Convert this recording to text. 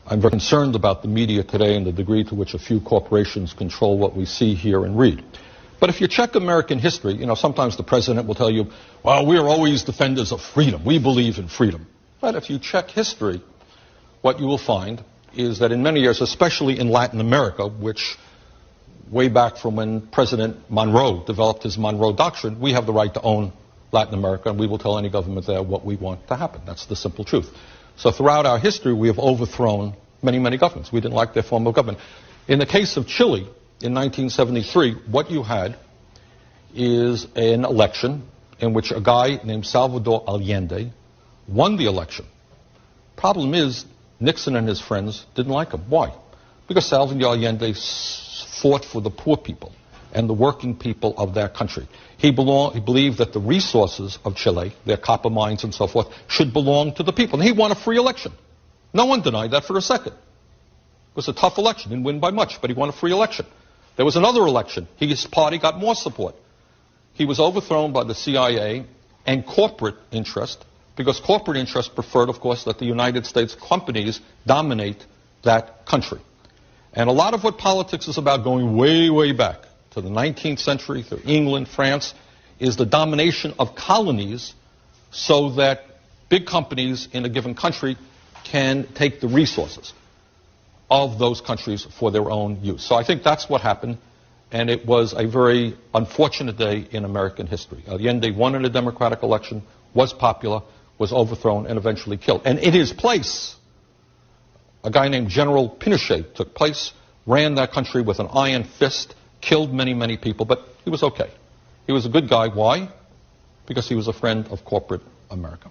I'm very concerned about the media today and the degree to which a few corporations control what we see, hear, and read. But if you check American history, sometimes the president will tell you, well, we're always defenders of freedom. We believe in freedom. But if you check history, what you will find is that in many years, especially in Latin America, which way back from when President Monroe developed his Monroe Doctrine, we have the right to own Latin America, and we will tell any government there what we want to happen. That's the simple truth. So throughout our history, we have overthrown many, many governments. We didn't like their form of government. In the case of Chile, in 1973, what you had is an election in which a guy named Salvador Allende won the election. Problem is, Nixon and his friends didn't like him. Why? Because Salvador Allende fought for the poor people and the working people of that country. He believed that the resources of Chile, their copper mines and so forth, should belong to the people. And he won a free election. No one denied that for a second. It was a tough election. Didn't win by much, but he won a free election. There was another election. His party got more support. He was overthrown by the CIA and corporate interest, because corporate interest preferred, of course, that the United States companies dominate that country. And a lot of what politics is about, going way, way back to the 19th century, through England, France, is the domination of colonies so that big companies in a given country can take the resources of those countries for their own use. So I think that's what happened, and it was a very unfortunate day in American history. Allende won in a democratic election, was popular, was overthrown, and eventually killed. And in his place, a guy named General Pinochet took place, ran that country with an iron fist, killed many, many people, but he was okay. He was a good guy. Why? Because he was a friend of corporate America.